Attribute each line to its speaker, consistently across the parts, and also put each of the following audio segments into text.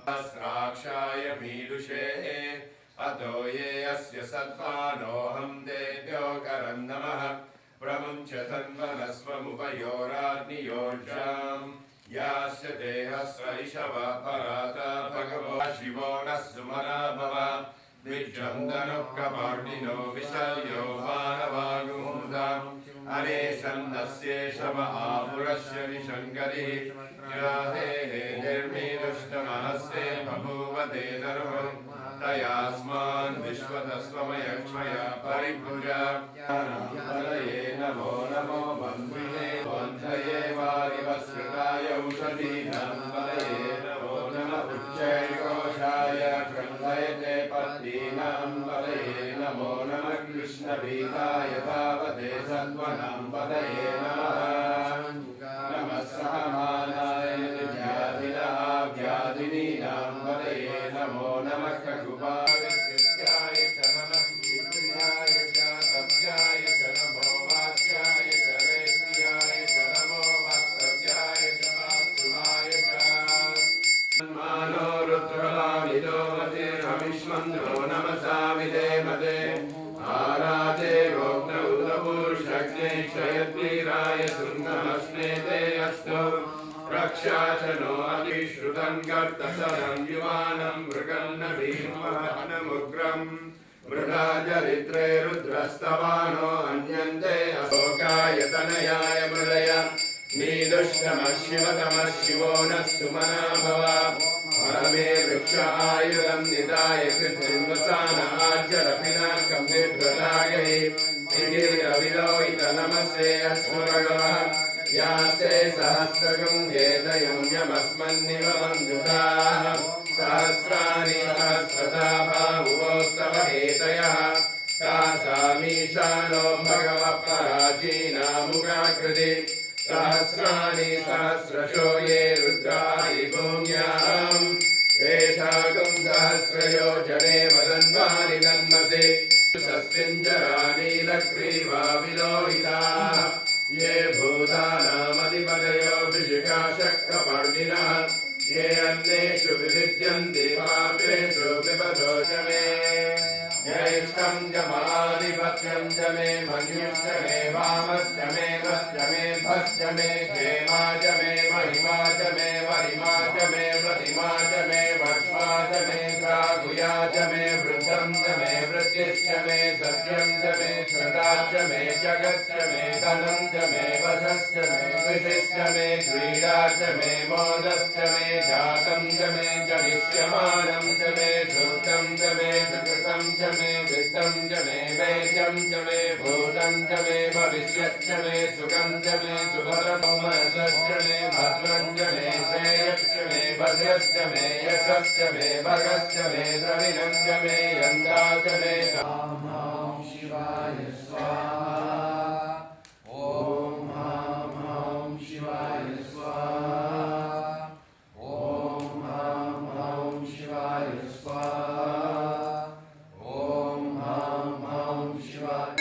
Speaker 1: सहस्राक्षाय मीदुषे अतो ये अस्य सत्त्वानोऽहं तेभ्यो करं नमः प्रमुञ्चतन्वनस्वमुपयोराग्नियोर्जाम् यास्य देहस्व इषवा पराता भगवो शिवो नः सुमना भव विज्रं धनुःकपर्णिनो विशल्यो मानवागुमुदाम् अरे सन्नस्येषव आपुरस्य निशङ्करिः याहे निर्मीदुष्टमहस्ते बभूवते धनुः तयास्मान् विश्वतस्वमयक्ष्मया परिभुजा ज्ञानम्बलये नमो नमो बन्धुये बन्धये वारिवस्कृताय औषधीनाम्बलये नमो नमः उच्चैकोशाय कृन्धयते पत्नीनाम्बलये नमो नमः कृष्णभीताय तावते सत्त्वनाम्बलये नमः नमः सहमानाय व्याधिनः व्याधिनीनाम्बलये नमो नमः ककुपाय च नमः विद्याय च सत्याय च नमो वाच्याय च वेद्याय च नमो वात्सत्याय च वासुवाय च मानो रुद्रलामिदो मतिर्हविष्मन्द्रो नमसा विदेमते आराधे गोग्नौदपूर्षग्ने क्षयद्वीराय सुन्दमस्मेते अस्तु रक्षा च नो अतिश्रुतं कर्तसरं युवानं मृगन्न भीमवनमुग्रम् मृगा चरित्रे रुद्रस्तवानो अन्यन्ते अशोकाय तनयाय मृदय नीदुष्टमः शिवतमः शिवो नः सुमना भव परमे वृक्ष आयुधं निधाय कृतिर्वसान आज्यरपिनाकं बिभ्रतायै तिगिरविलोहित नमस्ते अस्मभगवः यास्ते सहस्रगं हेदयुञ्जमस्मन्निव बन्धुताः सहस्राणि सहस्रधा बाहुवोस्तव हेतयः तासामीशानो भगवः पराचीनामुगाकृति सहस्राणि सहस्रशो ये रुद्रायि भूम्याम् एषागं सहस्रयोजने वदन्वानि नन्मसे षष्टिञ्जरा नीलग्रीवा विलोहिताः ये भूतानामधिपतयो विशिखाशक्रपर्णिनः ये अन्येषु विविद्यन्ते पात्रेषु पिबतो च मे ज्येष्ठं च महाधिपत्यं च मे मन्युश्च मे वामश्च मे वश्च मे भश्च मे क्षेमा च मे महिमा च मे वरिमा च मे प्रतिमा च मे वर्ष्मा च मे प्रागुया च मे वृद्धं च मे वृद्धिश्च मे सत्यं च मे श्रद्धा च मे जगच्च मे धनं च मे वशश्च मे विशिश्च मे क्रीडा च मे मोदश्च मे जातं च मे जनिष्यमानं च मे श्रुतं च मे सुकृतं च मे वित्तं च मे वैद्यं च मे भूतं च मे भविष्यच्च मे सुखं च मे सुभद्रं मनसश्च मे भद्रं च मे श्रेयश्च मे भद्रश्च मे यशश्च मे भगश्च मे द्रविणं च मे यन्दा च मे ॐ शिवाय स्वाहा ॐ शिवाय स्वाहा ॐ शिवाय स्वाहा ॐ शिवाय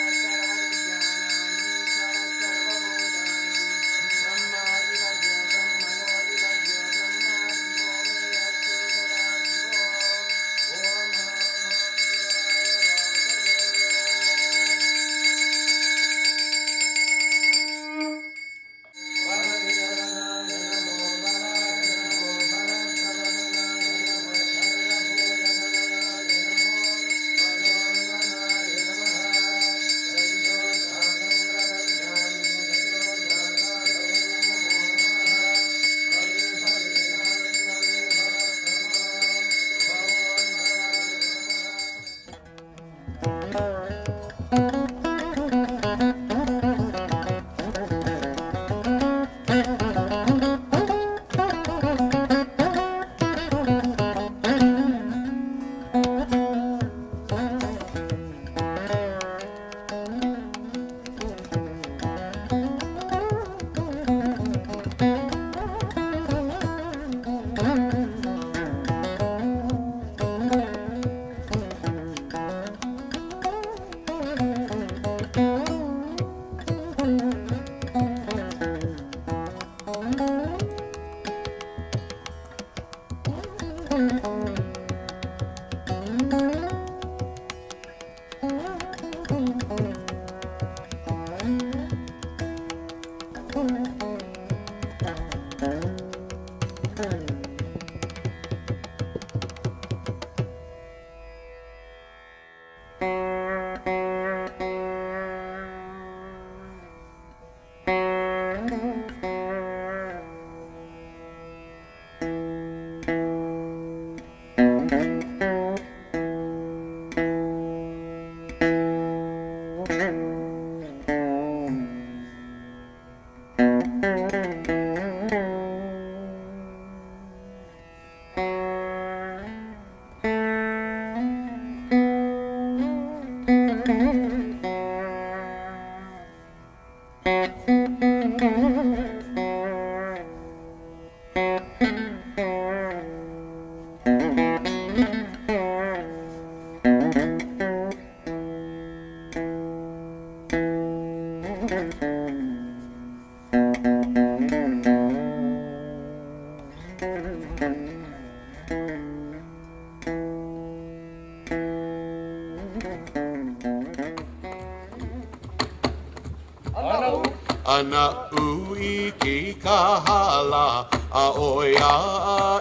Speaker 2: Ana ui ki kahala a oia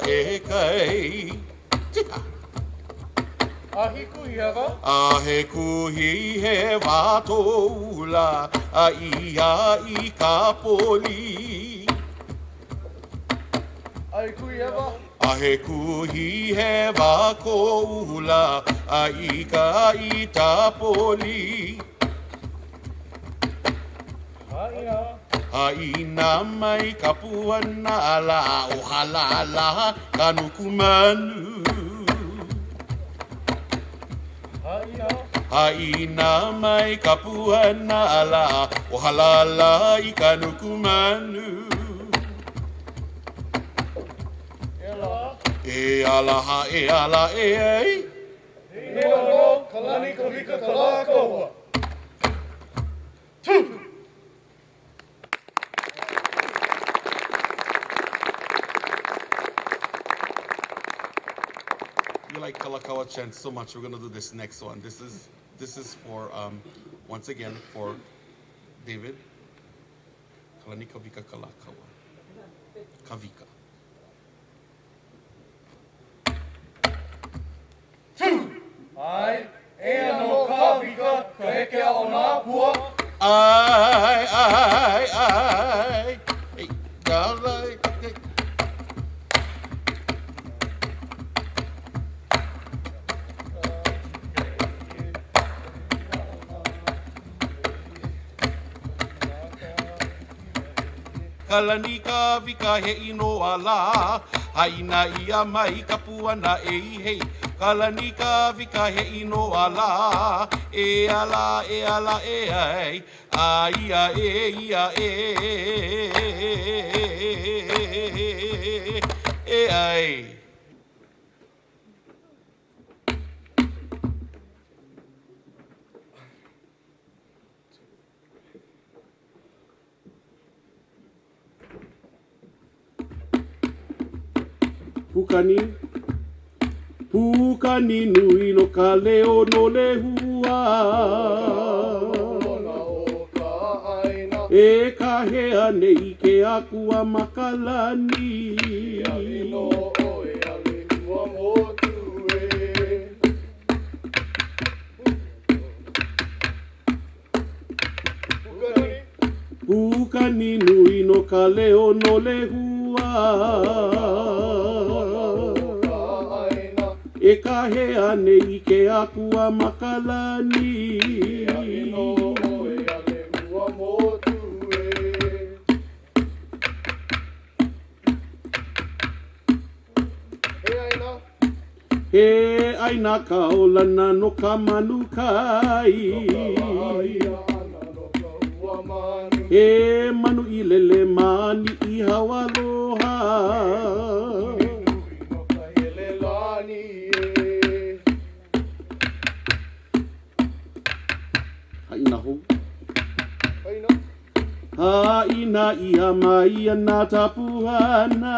Speaker 2: e kai.
Speaker 3: Ahi kuhiava.
Speaker 2: A he kuhi he watoula a ia I ka poli.
Speaker 3: Ahi kuhiava.
Speaker 2: A he kuhi he wakoula a ika I ta poli. Haina mai kapuana ala o halala kanukumanu. Haina mai kapuana ala o halala I kanukumanu. E ala ha e ala e ei.
Speaker 3: E ono kalani kavika kalakoa.
Speaker 2: like Kalakaua chant so much, we're gonna do this next one. This is for once again for David. Kalani kavika kalakaua. Kavika.
Speaker 3: Ai, e no kawika, ka heke o nā pua.
Speaker 2: Ai. Hey, galai. Kalani ka vika he ino ala, haina ia mai ka puana e hei. Kalani ka vika he ino ala, e ala e ai, ia e ai. Pukani nui no ka leo no le hua. E ka hea nei ke akua makalani. Pukani nui no ka leo no le hua. E ka hea nei ke akua makalani. He aina ka olana no ka manukai. He manu I lele mani I hawaloha. Haina ia mai ana tapuana.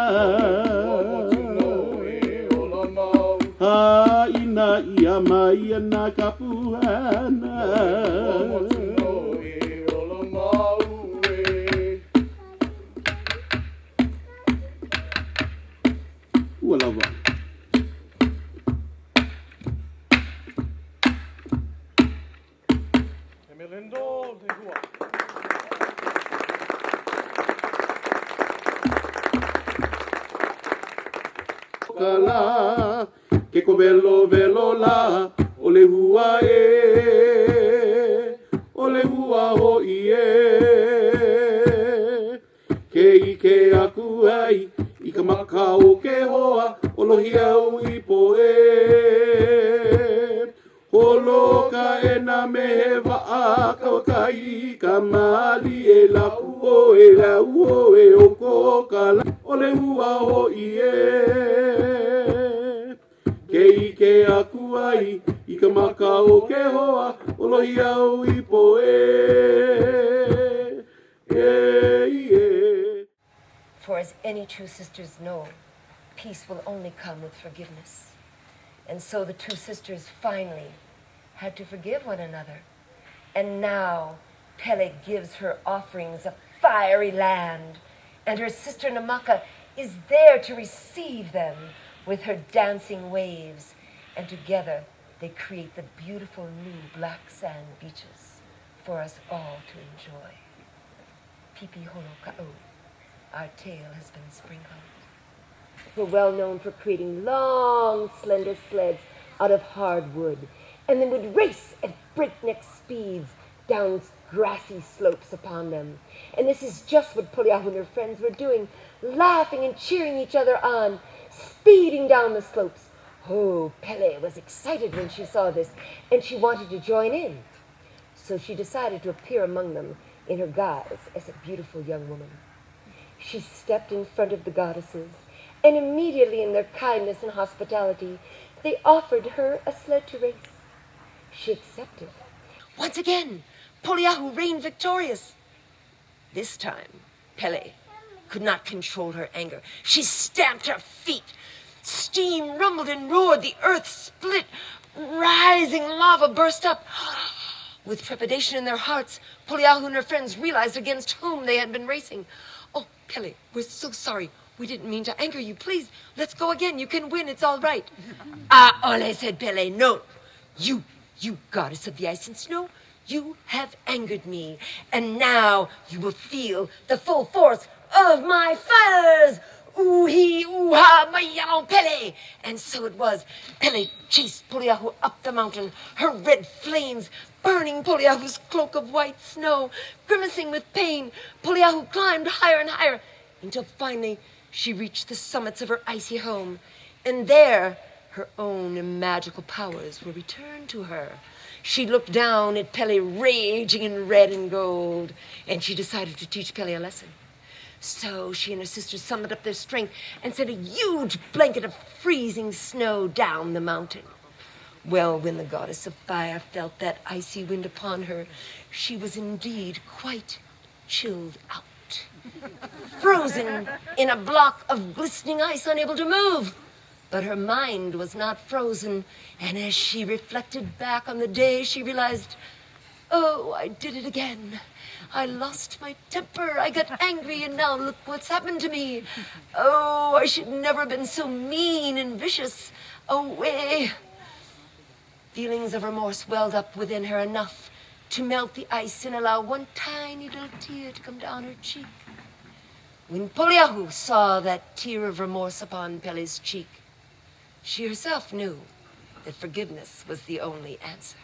Speaker 2: Haina ia mai ana kapuana. Ualawa.
Speaker 3: Emilindo de Hua.
Speaker 2: Kala, ke ko velo la, o le hua ho e, ke I ke aku ai, I ka maka o ke hoa, o lohi au I po e. Holo ka e na me waa kai ka mali e lau o e o ko kala, o le hua ho I ke aku ai, I ka maka o ke hoa, o lohi au I po
Speaker 4: For as any true sisters know, peace will only come with forgiveness. And so the two sisters finally had to forgive one another. And now Pele gives her offerings of fiery land, and her sister Namaka is there to receive them with her dancing waves, and together they create the beautiful new black sand beaches for us all to enjoy. Pipi Holo Ka'u, our tale has been sprinkled. We're well known for creating long, slender sleds out of hard wood, and then would race at breakneck speeds down grassy slopes upon them. And this is just what Puliahu and her friends were doing, laughing and cheering each other on, speeding down the slopes. Oh, Pele was excited when she saw this, and she wanted to join in. So she decided to appear among them in her guise as a beautiful young woman. She stepped in front of the goddesses, and immediately in their kindness and hospitality, they offered her a sled to race. She accepted. Once again, Puliahu reigned victorious. This time, Pele could not control her anger. She stamped her feet Steam rumbled and roared, the earth split, rising lava burst up. With trepidation in their hearts, Poliahu and her friends realized against whom they had been racing. Oh, Pele, we're so sorry. We didn't mean to anger you. Please, let's go again. You can win. It's all right. Ah, Ole, said Pele. No, you goddess of the ice and snow, you have angered me. And now you will feel the full force of my fires. Ooh-hee, ooh-ha, my yellow Pele. And so it was. Pele chased Poliahu up the mountain, her red flames burning Poliahu's cloak of white snow. Grimacing with pain, Poliahu climbed higher and higher until finally she reached the summits of her icy home. And there, her own magical powers were returned to her. She looked down at Pele raging in red and gold, and she decided to teach Pele a lesson. So she and her sisters summoned up their strength and sent a huge blanket of freezing snow down the mountain. Well, when the goddess of fire felt that icy wind upon her, she was indeed quite chilled out. Frozen in a block of glistening ice, unable to move. But her mind was not frozen, and as she reflected back on the day, she realized, oh, I did it again. I lost my temper, I got angry, and now look what's happened to me. Oh, I should never have been so mean and vicious. Away. Feelings of remorse welled up within her, enough to melt the ice and allow one tiny little tear to come down her cheek. When Poliahu saw that tear of remorse upon Pele's cheek, she herself knew that forgiveness was the only answer.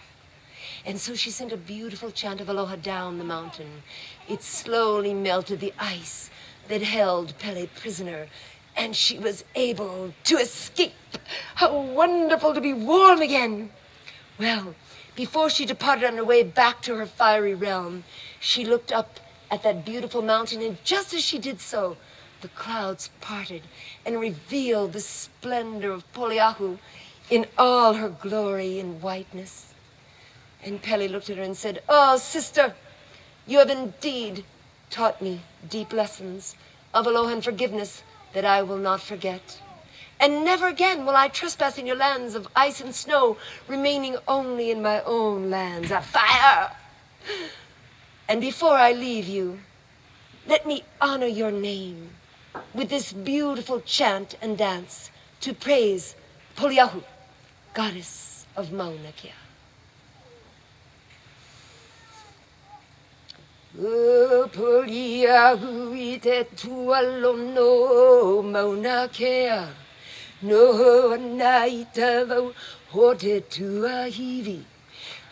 Speaker 4: And so she sent a beautiful chant of aloha down the mountain. It slowly melted the ice that held Pele prisoner, and she was able to escape. How wonderful to be warm again! Well, before she departed on her way back to her fiery realm, she looked up at that beautiful mountain, and just as she did so, the clouds parted and revealed the splendor of Poliahu in all her glory and whiteness. And Pele looked at her and said, oh, sister, you have indeed taught me deep lessons of aloha and forgiveness that I will not forget. And never again will I trespass in your lands of ice and snow, remaining only in my own lands of fire. And before I leave you, let me honor your name with this beautiful chant and dance to praise Poliahu, goddess of Mauna Kea. O Poliahu I te tualono Mauna Kea, no ana I te vau ho te tuahiwi.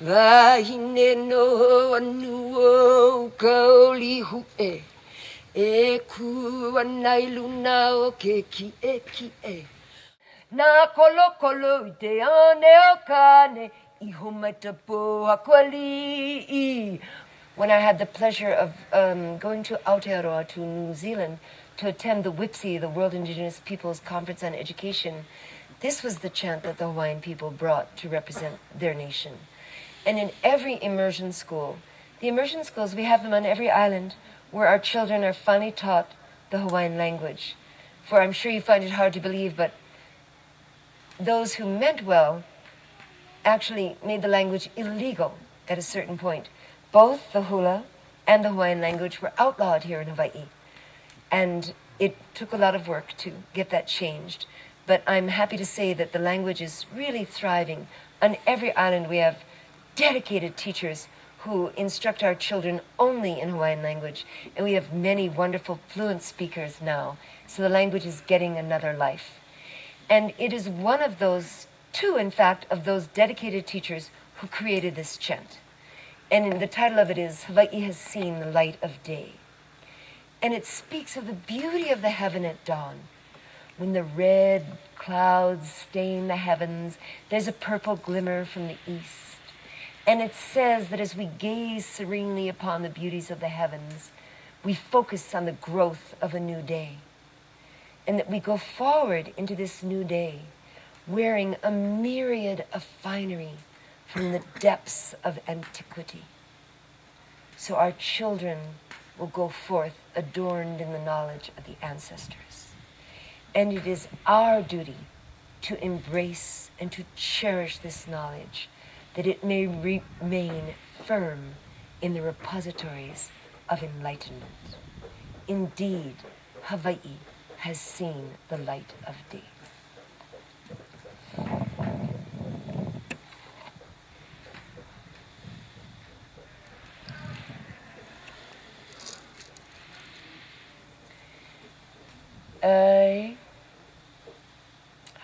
Speaker 4: Wahine no anu o kaoli hue, e kua nai luna o ke ki e. Na kolo kolo I te ane o kane, I homa te po hakuali. When I had the pleasure of going to Aotearoa, to New Zealand, to attend the WIPSI, the World Indigenous Peoples Conference on Education, this was the chant that the Hawaiian people brought to represent their nation. And in every immersion school, the immersion schools, we have them on every island, where our children are finally taught the Hawaiian language. For I'm sure you find it hard to believe, but those who meant well actually made the language illegal at a certain point. Both the hula and the Hawaiian language were outlawed here in Hawaii. And it took a lot of work to get that changed. But I'm happy to say that the language is really thriving. On every island we have dedicated teachers who instruct our children only in Hawaiian language. And we have many wonderful fluent speakers now. So the language is getting another life. And it is one of those, two in fact, of those dedicated teachers who created this chant. And the title of it is, Hawaii Has Seen the Light of Day. And it speaks of the beauty of the heaven at dawn. When the red clouds stain the heavens, there's a purple glimmer from the east. And it says that as we gaze serenely upon the beauties of the heavens, we focus on the growth of a new day. And that we go forward into this new day, wearing a myriad of finery from the depths of antiquity. So our children will go forth adorned in the knowledge of the ancestors. And it is our duty to embrace and to cherish this knowledge, that it may remain firm in the repositories of enlightenment. Indeed, Hawaii has seen the light of day.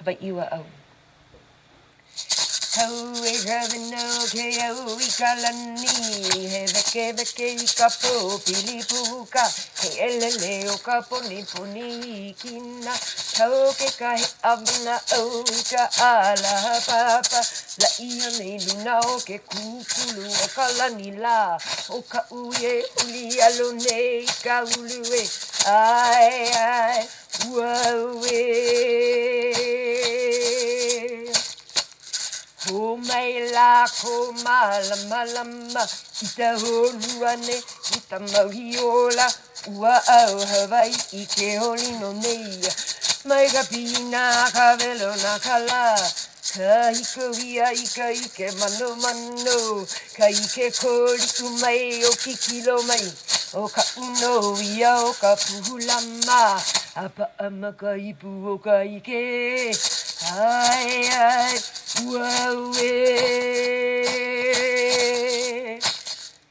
Speaker 4: Hawaii wa au. Tau e ravino ke au I kalani, he veke I ka po pili puka, he elele o ka poni poni kina, tau ke ka he avana au I ka ala papa, la ia nei luna o ke kukulu o kalani la, o ka uye uli alo nei ka ulue, ai, uaue. Ko mai la ko malama lama ita holuane ita mahiola ua au Hawaii I ke olino nei mai ka pina ka velo na kala ka hiko hia ike mano mano ka ike kori umai o kikilo mai o ka uno ia o ka puhulama apa ama ka ipu o ka ike ai ai uaue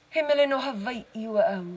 Speaker 4: he mele no Hawaii ua au.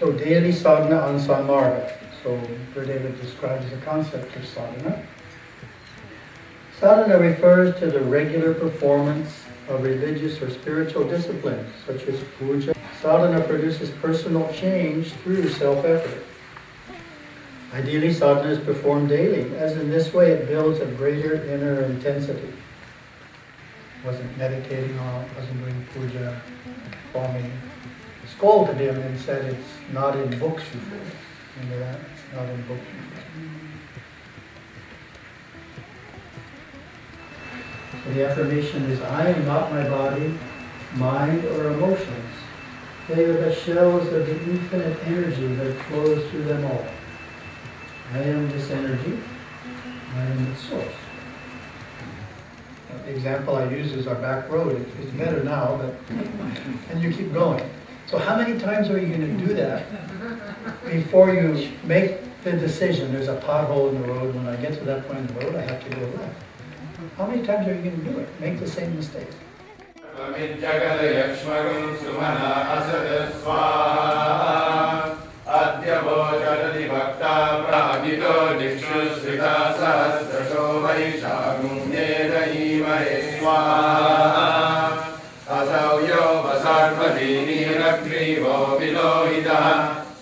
Speaker 5: So daily sadhana on sammarga. So Gurudev describes the concept of sadhana. Sadhana refers to the regular performance of religious or spiritual disciplines, such as puja. Sadhana produces personal change through self-effort. Ideally, sadhana is performed daily, as in this way it builds a greater inner intensity. Wasn't meditating on, wasn't doing puja, performing. Scolded him and said it's not in books before. Remember that? It's not in books before. So the affirmation is, I am not my body, mind, or emotions. They are but shells of the infinite energy that flows through them all. I am this energy. I am the source. The example I use is our back road. It's better now, but and you keep going. So how many times are you going to do that before you make the decision? There's a pothole in the road. When I get to that point in the road, I have to go left. How many times are you going to do it? Make the same mistake.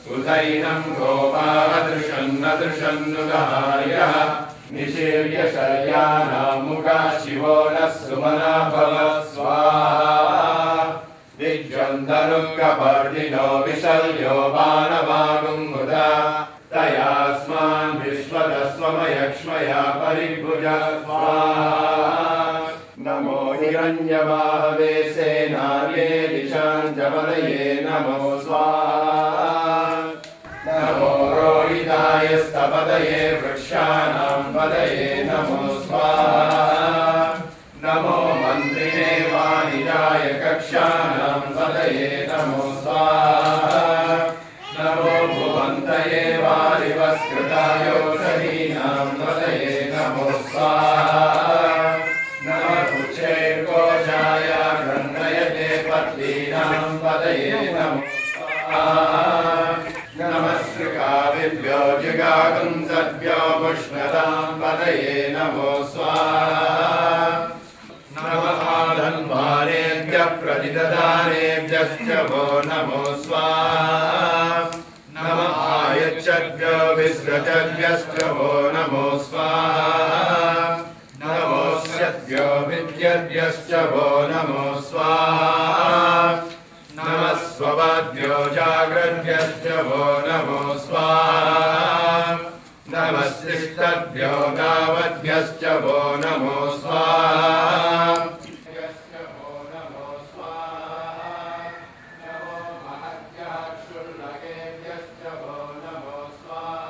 Speaker 1: Udainam Gopala Drishan Nadrishan Nudahaya Nishirya Saryana Mugashi शिवो नः सुमना भव स्वाहा विज्वन्दनुकपर्दिनो विशल्यो बाणवागुङ्मुदा तयास्मान् विश्वतस्वमयक्ष्मया परिभुज स्वाहा नमो हिरण्यवाहवे सेनाये दिशाञ्जपदये नमो स्वाहा नमो रोहिताय स्तपदये वृक्षाणां पदये नमो स्वाहा नमो मन्त्रिणे वाणिजाय कक्षाणां पदये नमो स्वाहा नमो भुवन्तये वारिवस्कृतायोषधीनां पदये नमो स्वाहा नमः उच्चैर्घोषाय ग्रन्थयते पत्नीनां पदये नमो स्वाहा नमस्कृकाविभ्यो जिगागुंसद्भ्यो पुष्णतां पदये नमो स्वाहा नमः धन्वानेभ्यः प्रतिददानेभ्यश्च वो नमो स्वाहा नमः आयच्छद्भ्यो विसृजद्भ्यश्च वो नमो स्वाहा नमोऽस्यद्भ्यो विद्यद्भ्यश्च वो नमो स्वाहा नमः स्ववाद्भ्यो जाग्रद्भ्यश्च वो नमो स्वाहा नमस्तिष्ठद्भ्यो गावद्भ्यश्च वो नमो स्वाहा वो नमो स्वाहा नमो महत्याक्षुल्लकेभ्यश्च वो नमो स्वाहा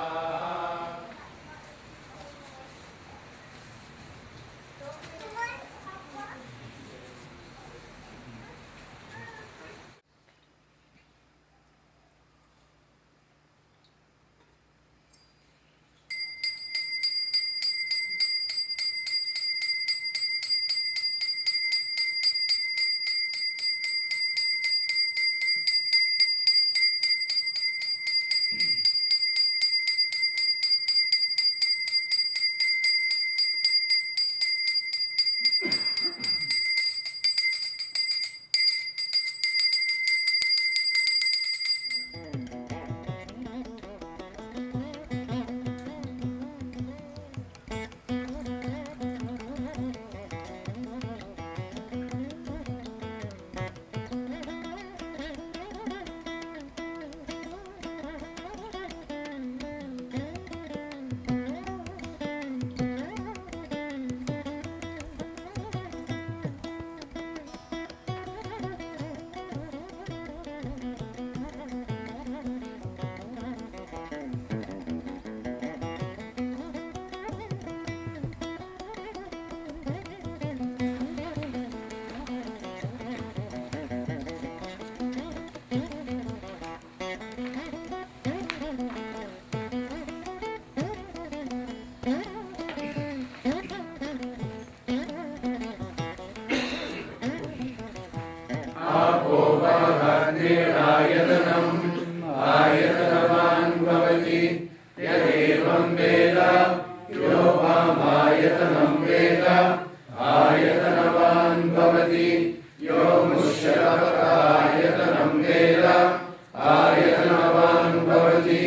Speaker 1: आयतनवान् भवति यदेवं वेद यो मामायतनं वेद आयतनवान् भवति यो मुष्यकरायतनं वेद आयतनवान् भवति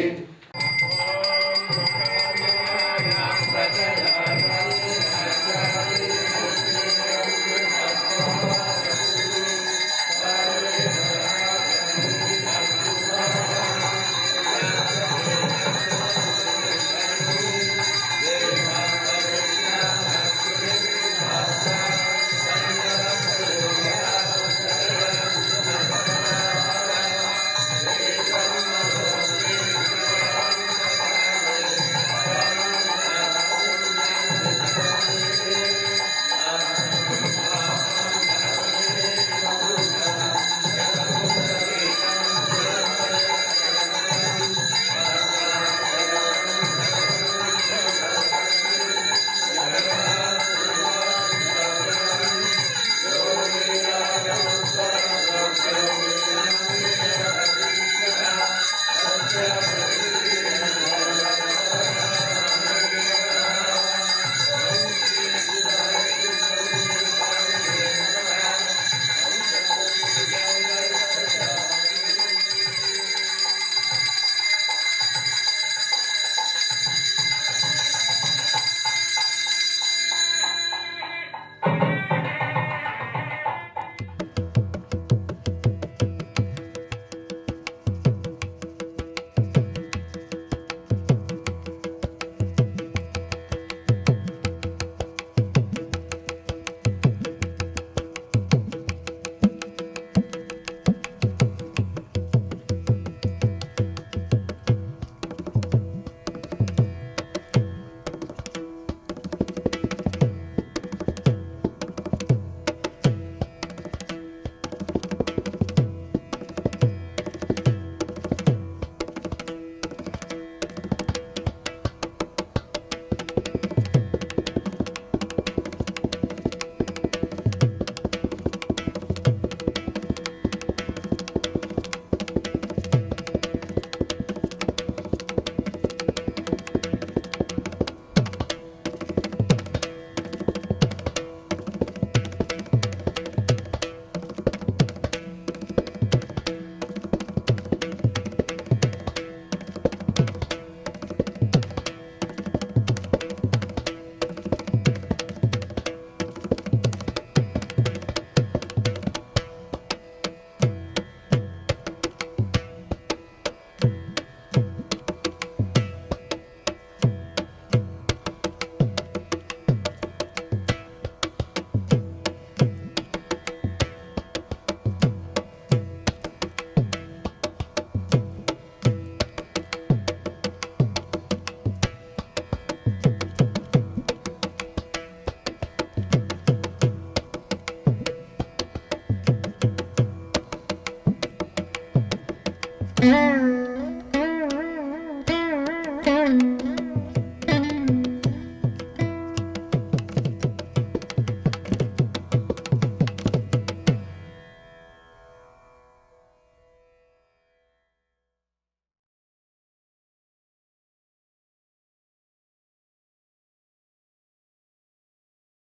Speaker 5: Namaste.